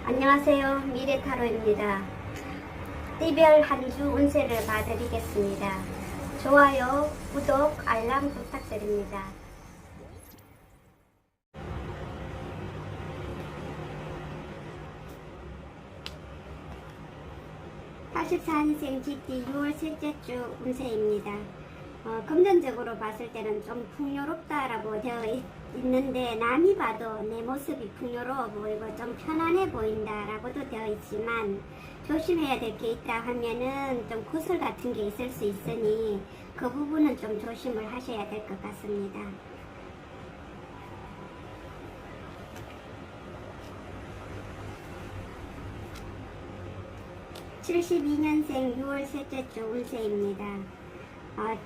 안녕하세요. 미래타로입니다. 띠별 한 주 운세를 봐드리겠습니다. 좋아요, 구독, 알람 부탁드립니다. 84년생 GT 6월 셋째 주 운세입니다. 금전적으로 봤을 때는 좀 풍요롭다라고 되어 있는데, 남이 봐도 내 모습이 풍요로워 보이고 좀 편안해 보인다라고도 되어 있지만, 조심해야 될 게 있다 하면은 좀 구설 같은 게 있을 수 있으니 그 부분은 좀 조심을 하셔야 될 것 같습니다. (72년생) 6월 셋째 주 운세입니다.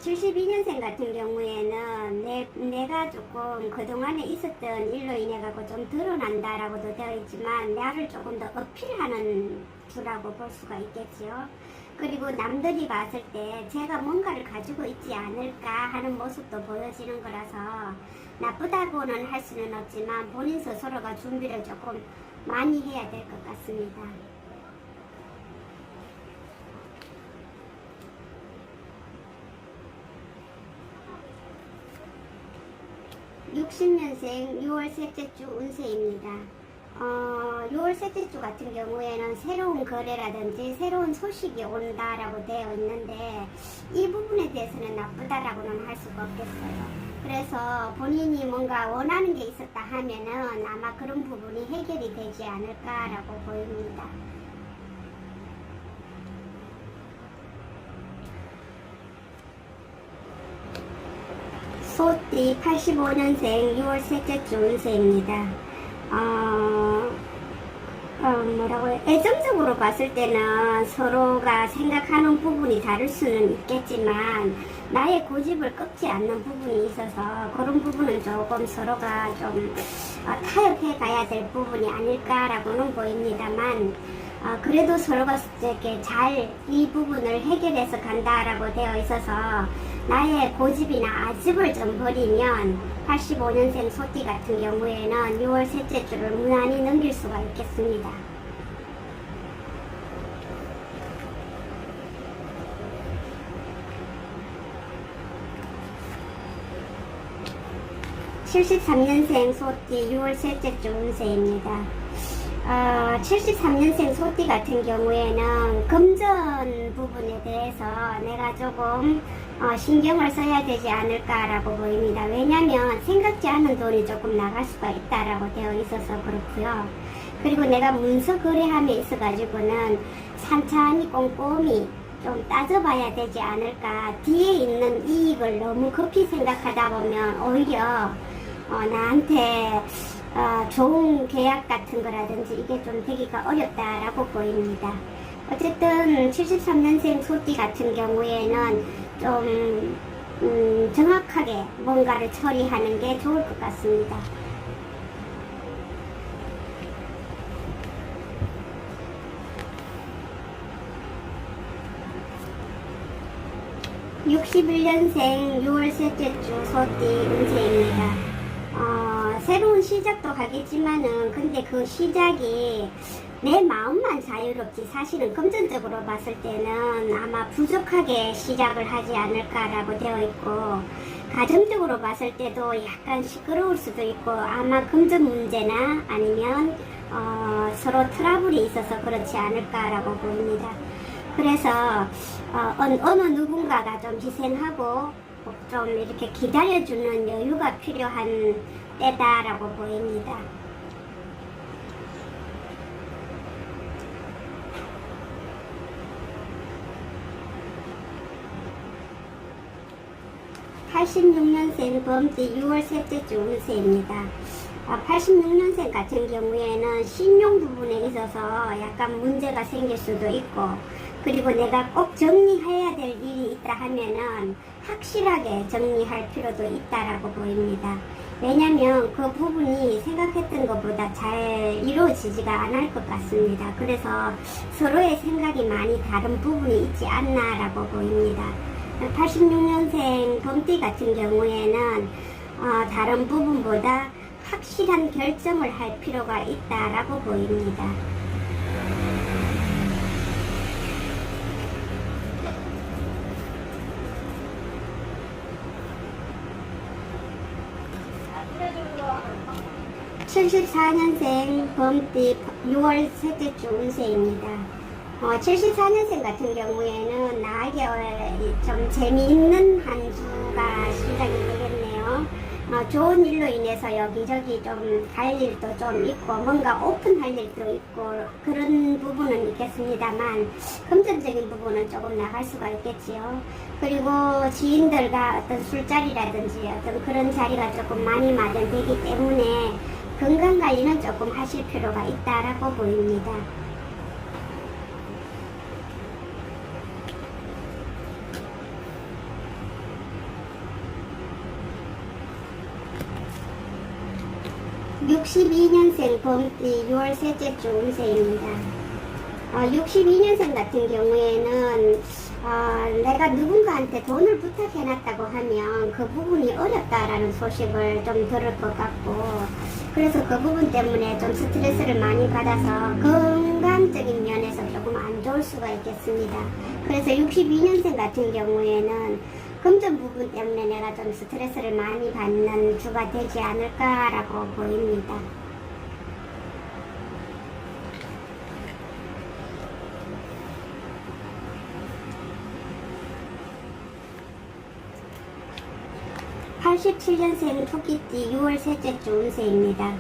72년생 같은 경우에는 내가 조금 그동안에 있었던 일로 인해 갖고 좀 드러난다라고도 되어 있지만, 나를 조금 더 어필하는 주라고 볼 수가 있겠지요. 그리고 남들이 봤을 때 제가 뭔가를 가지고 있지 않을까 하는 모습도 보여지는 거라서 나쁘다고는 할 수는 없지만 본인 스스로가 준비를 조금 많이 해야 될 것 같습니다. (60년생) 6월 셋째 주 운세입니다. 6월 셋째 주 같은 경우에는 새로운 거래라든지 새로운 소식이 온다라고 되어 있는데, 이 부분에 대해서는 나쁘다라고는 할 수가 없겠어요. 그래서 본인이 뭔가 원하는 게 있었다 하면은 아마 그런 부분이 해결이 되지 않을까라고 보입니다. 소띠 85년생 6월 셋째 주 운세입니다. 애정적으로 봤을 때는 서로가 생각하는 부분이 다를 수는 있겠지만, 나의 고집을 꺾지 않는 부분이 있어서 그런 부분은 조금 서로가 좀 타협해 가야 될 부분이 아닐까라고는 보입니다만, 그래도 서로가 이렇게 잘 이 부분을 해결해서 간다라고 되어 있어서 나의 고집이나 아집을 좀 버리면 85년생 소띠 같은 경우에는 6월 셋째 주를 무난히 넘길 수가 있겠습니다. (73년생) 소띠 6월 셋째 주 운세입니다. 73년생 소띠 같은 경우에는 금전 부분에 대해서 내가 조금 신경을 써야 되지 않을까라고 보입니다. 왜냐하면 생각지 않은 돈이 조금 나갈 수가 있다라고 되어 있어서 그렇고요. 그리고 내가 문서 거래함에 있어 가지고는 찬찬히 꼼꼼히 좀 따져봐야 되지 않을까. 뒤에 있는 이익을 너무 급히 생각하다 보면 오히려 나한테 좋은 계약 같은 거라든지 이게 좀 되기가 어렵다라고 보입니다. 어쨌든 73년생 소띠 같은 경우에는 좀 정확하게 뭔가를 처리하는 게 좋을 것 같습니다. (61년생) 6월 셋째 주 소띠 운세입니다. 새로운 시작도 하겠지만은, 근데 그 시작이 내 마음만 자유롭지 사실은 금전적으로 봤을 때는 아마 부족하게 시작을 하지 않을까라고 되어 있고, 가정적으로 봤을 때도 약간 시끄러울 수도 있고, 아마 금전 문제나 아니면 서로 트러블이 있어서 그렇지 않을까라고 보입니다. 그래서 어느 누군가가 좀 희생하고 좀 이렇게 기다려주는 여유가 필요한 때다라고 보입니다. (86년생) 범띠 6월 셋째 주 운세입니다. 86년생 같은 경우에는 신용 부분에 있어서 약간 문제가 생길 수도 있고, 그리고 내가 꼭 정리해야 될 일이 있다 하면은 확실하게 정리할 필요도 있다라고 보입니다. 왜냐면 그 부분이 생각했던 것보다 잘 이루어지지가 않을 것 같습니다. 그래서 서로의 생각이 많이 다른 부분이 있지 않나라고 보입니다. 86년생 범띠 같은 경우에는 다른 부분보다 확실한 결정을 할 필요가 있다라고 보입니다. 74년생 범띠 6월 셋째 주 운세입니다. 74년생 같은 경우에는 나에게 좀 재미있는 한 주가 시작이 되겠네요. 좋은 일로 인해서 여기저기 좀 갈 일도 좀 있고 뭔가 오픈할 일도 있고 그런 부분은 있겠습니다만 금전적인 부분은 조금 나갈 수가 있겠지요. 그리고 지인들과 어떤 술자리라든지 어떤 그런 자리가 조금 많이 마련되기 때문에 건강관리는 조금 하실 필요가 있다라고 보입니다. (62년생) 범띠 6월 셋째 주 운세입니다. 62년생 같은 경우에는 내가 누군가한테 돈을 부탁해놨다고 하면 그 부분이 어렵다라는 소식을 좀 들을 것 같고, 그래서 그 부분 때문에 좀 스트레스를 많이 받아서 건강적인 면에서 조금 안 좋을 수가 있겠습니다. 그래서 62년생 같은 경우에는 금전 부분 때문에 내가 좀 스트레스를 많이 받는 주가 되지 않을까라고 보입니다. (87년생) 토끼띠 6월 셋째 주 운세입니다.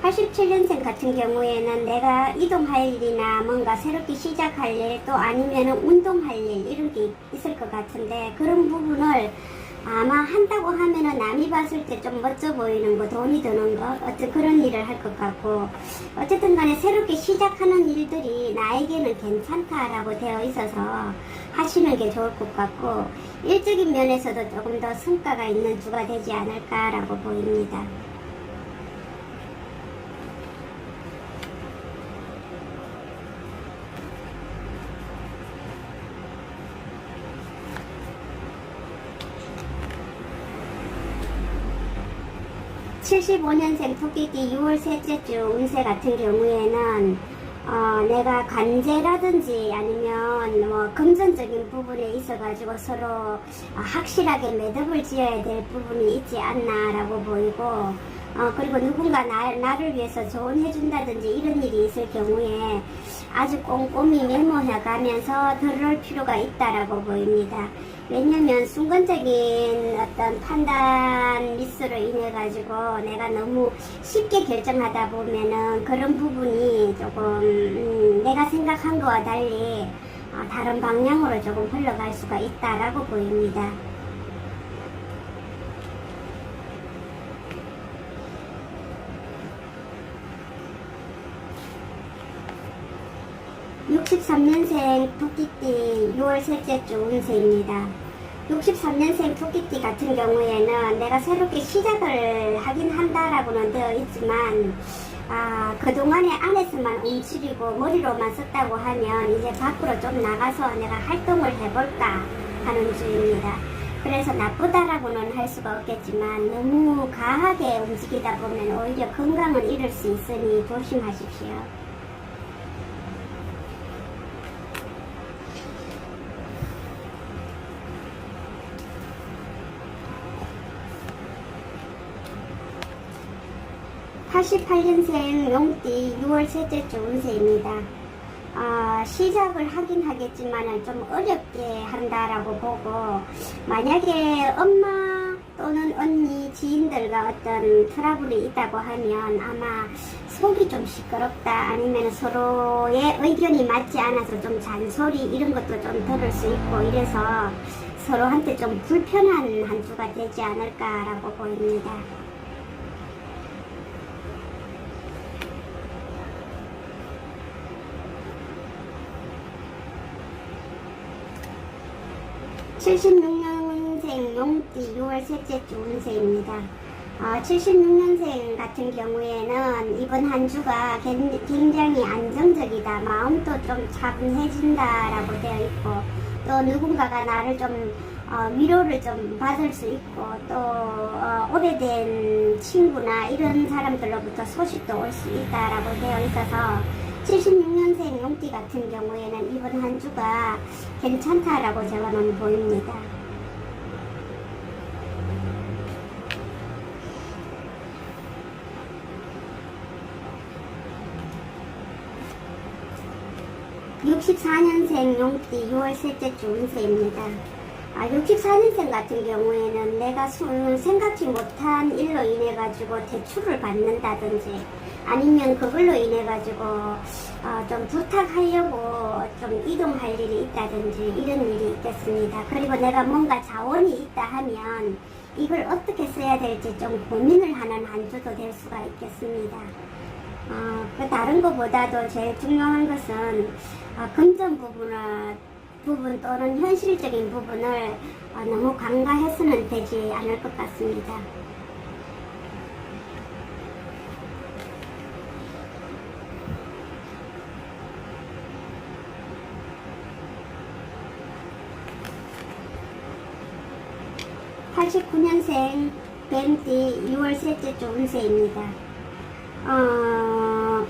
87년생 같은 경우에는 내가 이동할 일이나 뭔가 새롭게 시작할 일, 또 아니면 운동할 일 이런 게 있을 것 같은데, 그런 부분을 아마 한다고 하면은 남이 봤을 때 좀 멋져 보이는 거, 돈이 드는 거, 어떤 그런 일을 할 것 같고, 어쨌든 간에 새롭게 시작하는 일들이 나에게는 괜찮다라고 되어 있어서 하시는 게 좋을 것 같고, 일적인 면에서도 조금 더 성과가 있는 주가 되지 않을까라고 보입니다. (75년생) 토끼띠 6월 셋째 주 운세 같은 경우에는 내가 관제라든지 아니면 뭐 금전적인 부분에 있어가지고 서로 확실하게 매듭을 지어야 될 부분이 있지 않나라고 보이고, 그리고 누군가 나를 위해서 조언해준다든지 이런 일이 있을 경우에 아주 꼼꼼히 메모해가면서 들을 필요가 있다라고 보입니다. 왜냐면 순간적인 어떤 판단 미스로 인해 가지고 내가 너무 쉽게 결정하다 보면은 그런 부분이 조금 내가 생각한 거와 달리 다른 방향으로 조금 흘러갈 수가 있다라고 보입니다. (63년생) 토끼띠 6월 셋째 주 운세입니다. 63년생 토끼띠 같은 경우에는 내가 새롭게 시작을 하긴 한다라고는 되어 있지만, 그동안에 안에서만 움츠리고 머리로만 썼다고 하면 이제 밖으로 좀 나가서 내가 활동을 해볼까 하는 주입니다. 그래서 나쁘다라고는 할 수가 없겠지만 너무 과하게 움직이다 보면 오히려 건강을 잃을 수 있으니 조심하십시오. (88년생) 용띠 6월 셋째 주 운세입니다. 시작을 하긴 하겠지만 좀 어렵게 한다라고 보고, 만약에 엄마 또는 언니, 지인들과 어떤 트러블이 있다고 하면 아마 속이 좀 시끄럽다, 아니면 서로의 의견이 맞지 않아서 좀 잔소리 이런 것도 좀 들을 수 있고, 이래서 서로한테 좀 불편한 한 주가 되지 않을까라고 보입니다. (76년생) 용띠 6월 셋째 주 운세입니다. 76년생 같은 경우에는 이번 한 주가 굉장히 안정적이다, 마음도 좀 차분해진다라고 되어 있고, 또 누군가가 나를 좀 위로를 좀 받을 수 있고, 또 오래된 친구나 이런 사람들로부터 소식도 올 수 있다라고 되어 있어서 76년생 용띠 같은 경우에는 이번 한 주가 괜찮다라고 저는 보입니다. 64년생 용띠 6월 셋째 주 운세입니다. 64년생 같은 경우에는 내가 생각지 못한 일로 인해 가지고 대출을 받는다든지 아니면 그걸로 인해 가지고 좀 부탁하려고 좀 이동할 일이 있다든지 이런 일이 있겠습니다. 그리고 내가 뭔가 자원이 있다 하면 이걸 어떻게 써야 될지 좀 고민을 하는 한 주도 될 수가 있겠습니다. 그 다른 것보다도 제일 중요한 것은 금전 부분 또는 현실적인 부분을 너무 간과해서는 되지 않을 것 같습니다. (89년생) 뱀띠 6월 셋째 주 운세입니다.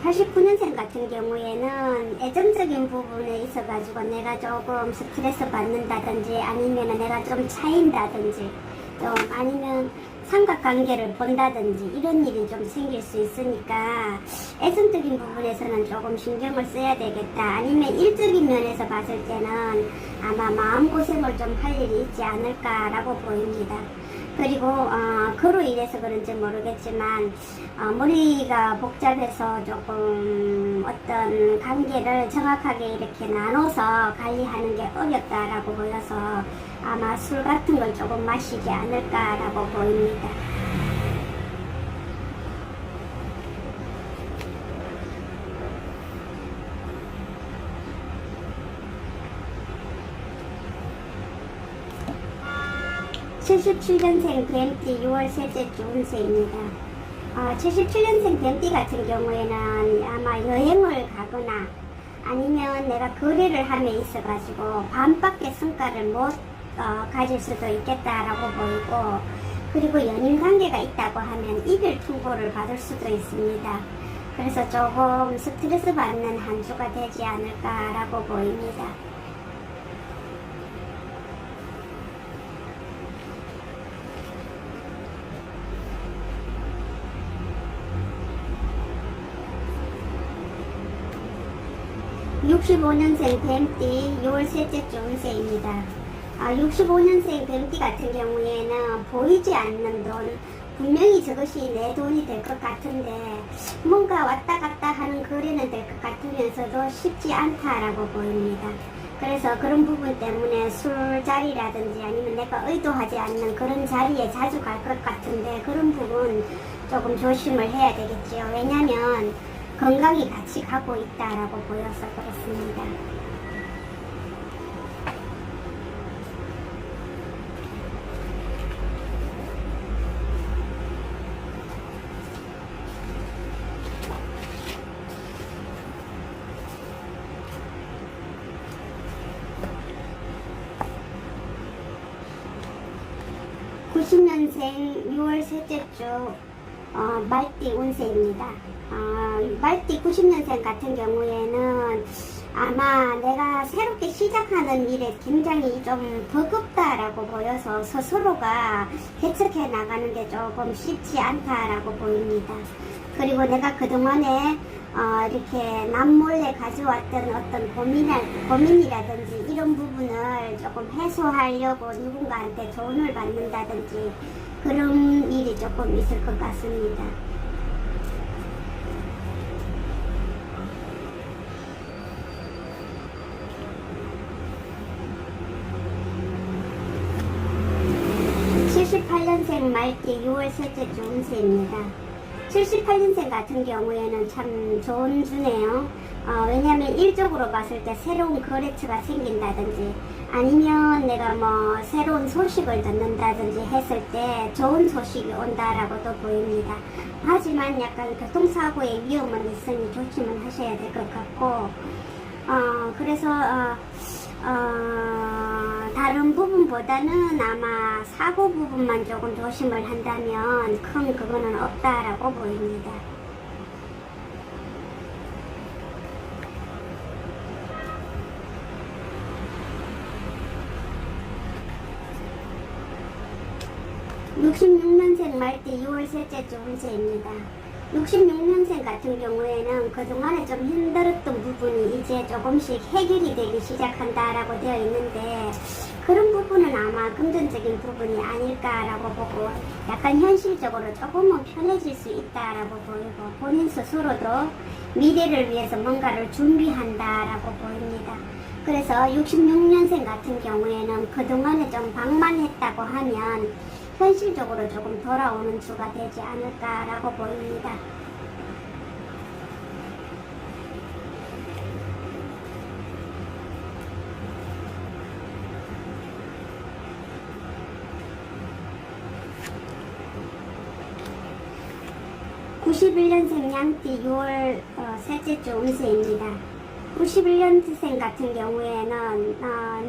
89년생 같은 경우에는 애정적인 부분에 있어 가지고 내가 조금 스트레스 받는다든지 아니면 내가 좀 차인다든지 좀 아니면 삼각관계를 본다든지 이런 일이 좀 생길 수 있으니까 애정적인 부분에서는 조금 신경을 써야 되겠다. 아니면 일적인 면에서 봤을 때는 아마 마음고생을 좀 할 일이 있지 않을까라고 보입니다. 그리고 그로 인해서 그런지 모르겠지만 머리가 복잡해서 조금 어떤 관계를 정확하게 이렇게 나눠서 관리하는 게 어렵다라고 보여서 아마 술 같은 걸 조금 마시지 않을까라고 보입니다. (77년생) 뱀띠 6월 셋째 주 운세입니다. 77년생 뱀띠 같은 경우에는 아마 여행을 가거나 아니면 내가 거래를 함에 있어 가지고 반밖에 성과를 못 가질 수도 있겠다라고 보이고, 그리고 연인 관계가 있다고 하면 이별 통보를 받을 수도 있습니다. 그래서 조금 스트레스 받는 한 주가 되지 않을까라고 보입니다. (65년생) 뱀띠 6월 셋째 주 운세입니다. 65년생 뱀띠 같은 경우에는 보이지 않는 돈, 분명히 저것이 내 돈이 될 것 같은데 뭔가 왔다 갔다 하는 거래는 될 것 같으면서도 쉽지 않다라고 보입니다. 그래서 그런 부분 때문에 술자리라든지 아니면 내가 의도하지 않는 그런 자리에 자주 갈 것 같은데 그런 부분 조금 조심을 해야 되겠지요. 왜냐하면 건강이 같이 가고 있다라고 보여서 그렇습니다. (90년생) 6월 셋째 주 말띠 운세입니다. 말띠 90년생 같은 경우에는 아마 내가 새롭게 시작하는 일에 굉장히 좀 버겁다라고 보여서 스스로가 개척해 나가는 게 조금 쉽지 않다라고 보입니다. 그리고 내가 그동안에 이렇게 남몰래 가져왔던 어떤 고민이라든지 이런 부분을 조금 해소하려고 누군가한테 도움을 받는다든지 그런 일이 조금 있을 것 같습니다. (78년생) 말띠 6월 셋째 주 운세입니다. 78년생 같은 경우에는 참 좋은 주네요. 왜냐하면 일적으로 봤을 때 새로운 거래처가 생긴다든지 아니면 내가 뭐 새로운 소식을 듣는다든지 했을 때 좋은 소식이 온다라고도 보입니다. 하지만 약간 교통사고의 위험은 있으니 조심은 하셔야 될 것 같고, 그래서 다른 부분보다는 아마 사고 부분만 조금 조심을 한다면 큰 그거는 없다라고 보입니다. (66년생) 말띠 6월 셋째 주 운세입니다. 66년생 같은 경우에는 그동안에 좀 힘들었던 부분이 이제 조금씩 해결이 되기 시작한다라고 되어 있는데, 그런 부분은 아마 금전적인 부분이 아닐까라고 보고, 약간 현실적으로 조금은 편해질 수 있다라고 보이고, 본인 스스로도 미래를 위해서 뭔가를 준비한다라고 보입니다. 그래서 66년생 같은 경우에는 그동안에 좀 방만했다고 하면 현실적으로 조금 돌아오는 주가 되지 않을까라고 보입니다. (91년생) 양띠 6월 셋째 주 운세입니다. 91년생 같은 경우에는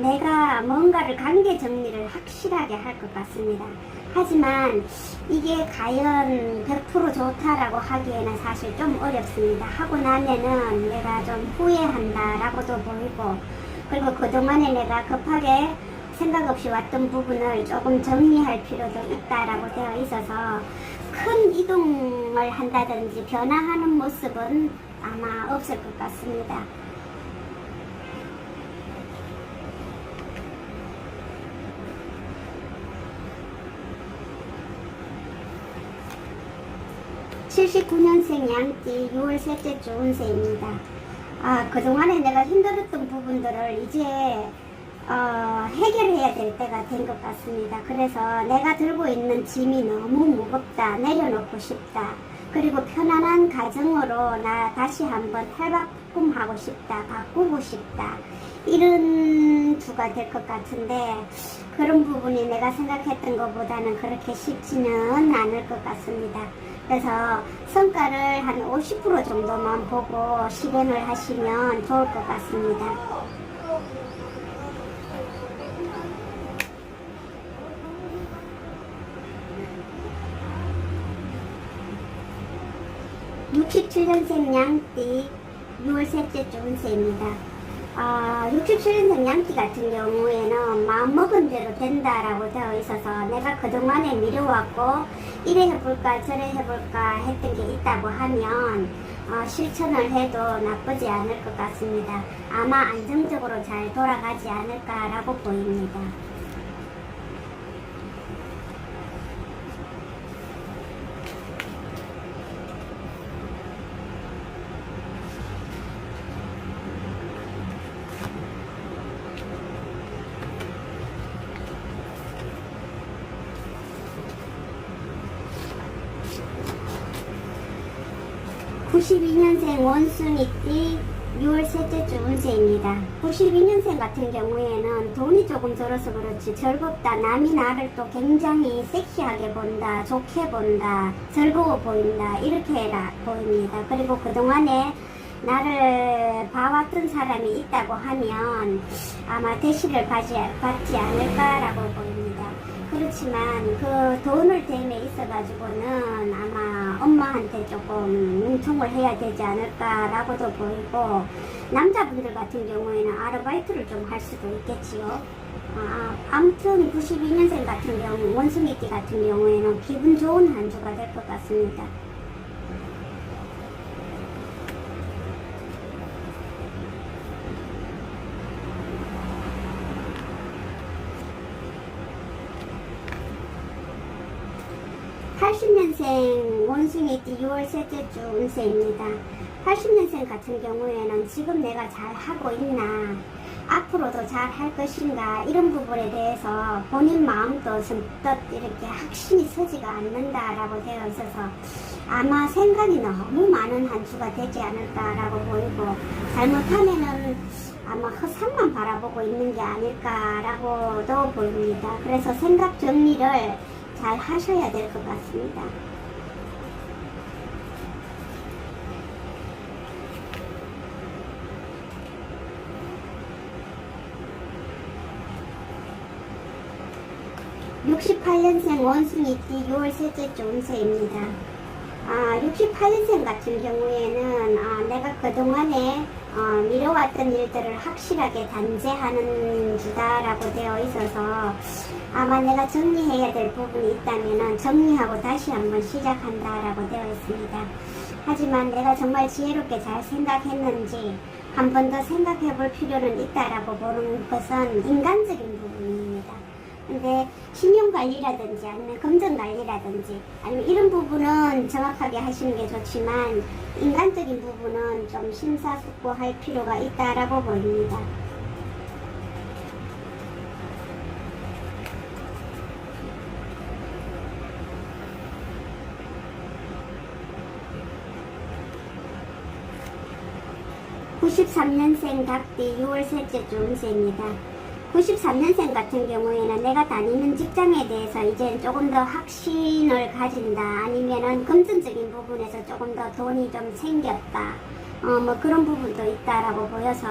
내가 뭔가를 관계 정리를 확실하게 할 것 같습니다. 하지만 이게 과연 100% 좋다라고 하기에는 사실 좀 어렵습니다. 하고 나면은 내가 좀 후회한다라고도 보이고, 그리고 그동안에 내가 급하게 생각 없이 왔던 부분을 조금 정리할 필요도 있다라고 되어 있어서 큰 이동을 한다든지 변화하는 모습은 아마 없을 것 같습니다. (79년생) 양띠 6월 셋째 주 운세입니다. 그동안에 내가 힘들었던 부분들을 이제 해결해야 될 때가 된 것 같습니다. 그래서 내가 들고 있는 짐이 너무 무겁다, 내려놓고 싶다, 그리고 편안한 가정으로 나 다시 한번 탈바꿈하고 싶다, 바꾸고 싶다, 이런 주가 될 것 같은데, 그런 부분이 내가 생각했던 것보다는 그렇게 쉽지는 않을 것 같습니다. 그래서 성과를 한 50% 정도만 보고 실행을 하시면 좋을 것 같습니다. (67년생) 양띠 6월 셋째 주 운세입니다. 67년생 양띠 같은 경우에는 마음먹은 대로 된다라고 되어 있어서 내가 그동안에 미뤄왔고 이래 해볼까 저래 해볼까 했던 게 있다고 하면 실천을 해도 나쁘지 않을 것 같습니다. 아마 안정적으로 잘 돌아가지 않을까라고 보입니다. (92년생) 원숭이띠 6월 셋째 주 운세입니다. 92년생 같은 경우에는 돈이 조금 들어서 그렇지 즐겁다, 남이 나를 또 굉장히 섹시하게 본다, 좋게 본다, 즐거워 보인다, 이렇게 보입니다. 그리고 그동안에 나를 봐왔던 사람이 있다고 하면 아마 대시를 받지 않을까라고 보입니다. 그렇지만 그 돈을 댐에 있어가지고는 아마 엄마한테 조금 융통을 해야 되지 않을까라고도 보이고, 남자분들 같은 경우에는 아르바이트를 좀 할 수도 있겠지요. 아무튼 92년생 같은 경우, 원숭이띠 같은 경우에는 기분 좋은 한 주가 될 것 같습니다. (80년생) 원숭이띠 6월 셋째 주 운세입니다. 80년생 같은 경우에는 지금 내가 잘 하고 있나, 앞으로도 잘 할 것인가, 이런 부분에 대해서 본인 마음도 선뜻 이렇게 확신이 서지가 않는다라고 되어 있어서 아마 생각이 너무 많은 한 주가 되지 않을까라고 보이고, 잘못하면은 아마 허상만 바라보고 있는 게 아닐까라고도 보입니다. 그래서 생각 정리를 잘 하셔야 될 것 같습니다. (68년생) 원숭이띠 6월 셋째 주 운세입니다. 68년생 같은 경우에는 내가 그동안에 미뤄왔던 일들을 확실하게 단죄하는 주다라고 되어 있어서 아마 내가 정리해야 될 부분이 있다면 정리하고 다시 한번 시작한다라고 되어 있습니다. 하지만 내가 정말 지혜롭게 잘 생각했는지 한 번 더 생각해 볼 필요는 있다라고 보는 것은 인간적인 부분입니다. 근데 신용관리라든지 아니면 금전관리라든지 아니면 이런 부분은 정확하게 하시는 게 좋지만 인간적인 부분은 좀 심사숙고할 필요가 있다라고 보입니다. (93년생) 닭띠 6월 셋째 주 운세입니다. 93년생 같은 경우에는 내가 다니는 직장에 대해서 이제 조금 더 확신을 가진다, 아니면은 금전적인 부분에서 조금 더 돈이 좀 생겼다, 뭐 그런 부분도 있다라고 보여서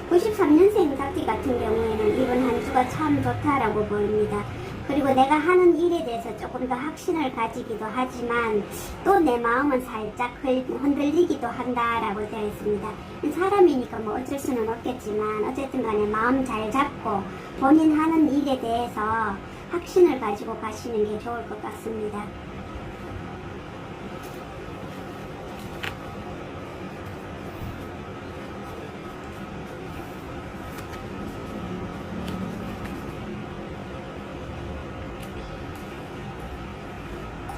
93년생 닭띠 같은 경우에는 이번 한 주가 참 좋다라고 보입니다. 그리고 내가 하는 일에 대해서 조금 더 확신을 가지기도 하지만 또 내 마음은 살짝 흔들리기도 한다라고 되어 있습니다. 사람이니까 뭐 어쩔 수는 없겠지만 어쨌든 간에 마음 잘 잡고 본인 하는 일에 대해서 확신을 가지고 가시는 게 좋을 것 같습니다.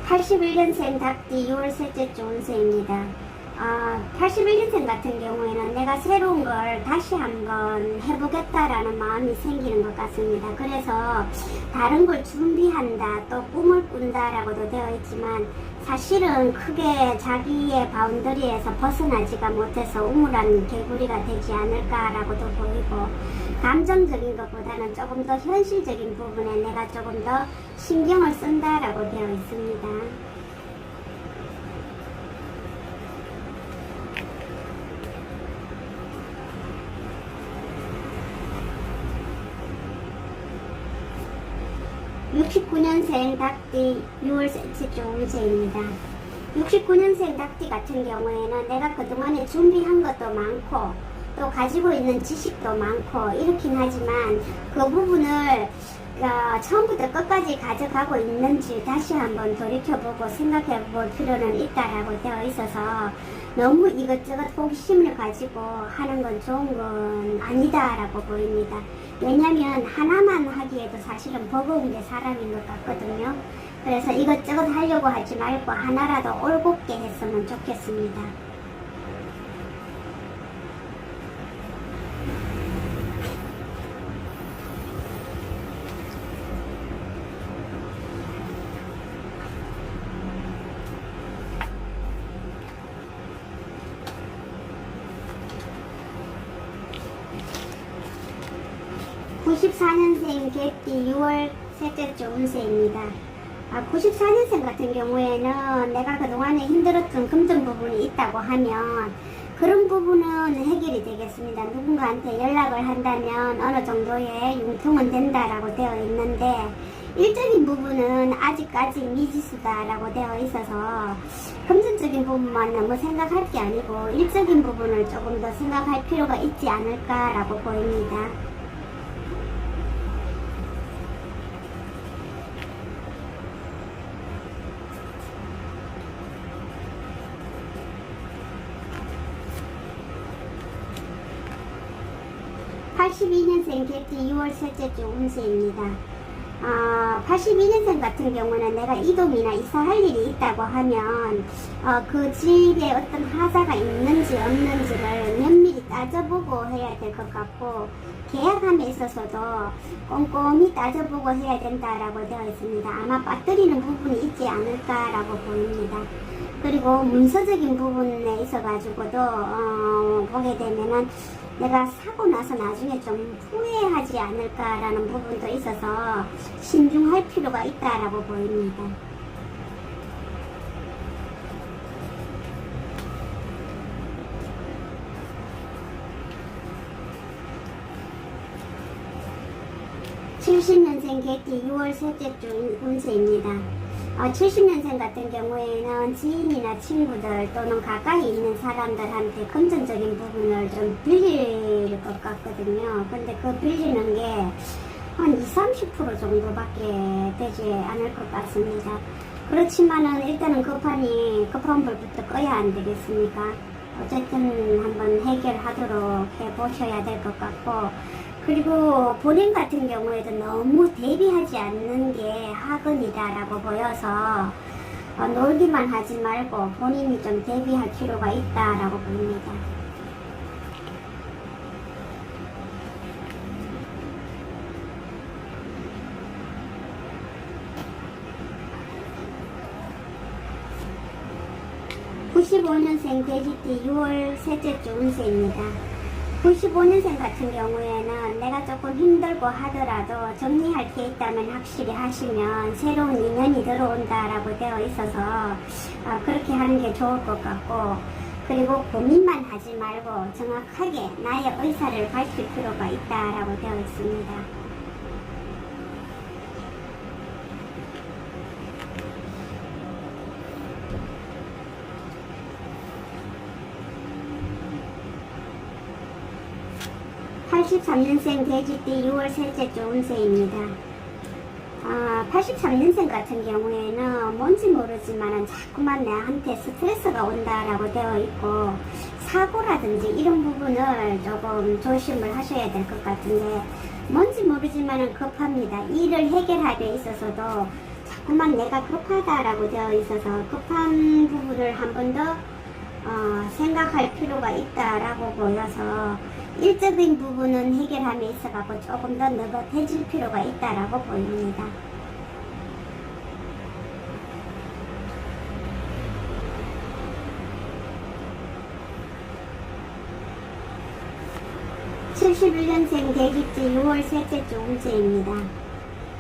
(81년생) 닭띠 6월 셋째 주 운세입니다. 81년생 같은 경우에는 내가 새로운 걸 다시 한번 해보겠다라는 마음이 생기는 것 같습니다. 그래서 다른 걸 준비한다, 또 꿈을 꾼다라고도 되어 있지만 사실은 크게 자기의 바운더리에서 벗어나지가 못해서 우물한 개구리가 되지 않을까라고도 보이고, 감정적인 것보다는 조금 더 현실적인 부분에 내가 조금 더 신경을 쓴다라고 되어 있습니다. (69년생) 닭띠 6월 셋째 주 운세입니다. 69년생 닭띠 같은 경우에는 내가 그동안에 준비한 것도 많고 또 가지고 있는 지식도 많고 이렇긴 하지만 그 부분을 처음부터 끝까지 가져가고 있는지 다시 한번 돌이켜보고 생각해 볼 필요는 있다라고 되어 있어서 너무 이것저것 호기심을 가지고 하는 건 좋은 건 아니다라고 보입니다. 왜냐면 하나만 하기에도 사실은 버거운 게 사람인 것 같거든요. 그래서 이것저것 하려고 하지 말고 하나라도 올곧게 했으면 좋겠습니다. (94년생) 개띠 6월 셋째 주 운세입니다. 94년생 같은 경우에는 내가 그동안에 힘들었던 금전 부분이 있다고 하면 그런 부분은 해결이 되겠습니다. 누군가한테 연락을 한다면 어느 정도의 융통은 된다라고 되어 있는데 일적인 부분은 아직까지 미지수다라고 되어 있어서 금전적인 부분만 너무 생각할 게 아니고 일적인 부분을 조금 더 생각할 필요가 있지 않을까라고 보입니다. (82년생) 개띠 6월 셋째 주 운세입니다. 82년생 같은 경우는 내가 이동이나 이사할 일이 있다고 하면 그 집에 어떤 하자가 있는지 없는지를 면밀히 따져보고 해야 될 것 같고, 계약함에 있어서도 꼼꼼히 따져보고 해야 된다라고 되어 있습니다. 아마 빠뜨리는 부분이 있지 않을까라고 보입니다. 그리고 문서적인 부분에 있어가지고도 보게 되면은 내가 사고 나서 나중에 좀 후회하지 않을까라는 부분도 있어서 신중할 필요가 있다라고 보입니다. (70년생) 개띠 6월 셋째 주 운세입니다. 70년생 같은 경우에는 지인이나 친구들 또는 가까이 있는 사람들한테 금전적인 부분을 좀 빌릴 것 같거든요. 근데 그 빌리는 게 한 20-30% 정도밖에 되지 않을 것 같습니다. 그렇지만은 일단은 급한 불부터 꺼야 안 되겠습니까? 어쨌든 한번 해결하도록 해보셔야 될 것 같고, 그리고 본인 같은 경우에도 너무 대비하지 않는 게 학은이다라고 보여서 놀기만 하지 말고 본인이 좀 대비할 필요가 있다라고 보입니다. 95년생 돼지띠 6월 셋째 주 운세입니다. 95년생 같은 경우에는 내가 조금 힘들고 하더라도 정리할 게 있다면 확실히 하시면 새로운 인연이 들어온다라고 되어 있어서 그렇게 하는 게 좋을 것 같고, 그리고 고민만 하지 말고 정확하게 나의 의사를 밝힐 필요가 있다라고 되어 있습니다. (83년생) 돼지띠 6월 셋째 주 운세입니다. 83년생 같은 경우에는 뭔지 모르지만 자꾸만 나한테 스트레스가 온다라고 되어 있고, 사고라든지 이런 부분을 조금 조심을 하셔야 될 것 같은데, 뭔지 모르지만 급합니다. 일을 해결하기 에 있어서도 자꾸만 내가 급하다라고 되어 있어서 급한 부분을 한 번 더 생각할 필요가 있다라고 보여서 일적인 부분은 해결함에 있어가고 조금 더 느긋해질 필요가 있다라고 보입니다. (71년생) 돼지띠 6월 셋째 주 운세입니다.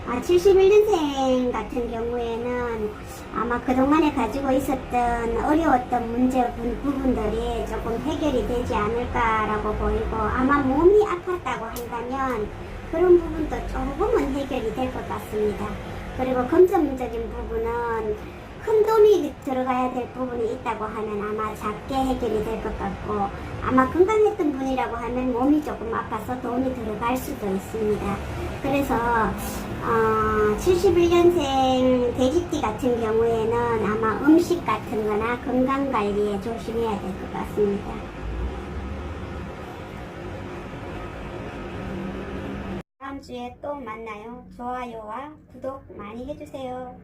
71년생 같은 경우에는 아마 그동안에 가지고 있었던 어려웠던 문제 부분들이 조금 해결이 되지 않을까라고 보이고, 아마 몸이 아팠다고 한다면 그런 부분도 조금은 해결이 될 것 같습니다. 그리고 금전적인 부분은 큰 돈이 들어가야 될 부분이 있다고 하면 아마 작게 해결이 될 것 같고, 아마 건강했던 분이라고 하면 몸이 조금 아파서 돈이 들어갈 수도 있습니다. 그래서 71년생 돼지띠 같은 경우에는 아마 음식 같은 거나 건강관리에 조심해야 될 것 같습니다. 다음 주에 또 만나요. 좋아요와 구독 많이 해주세요.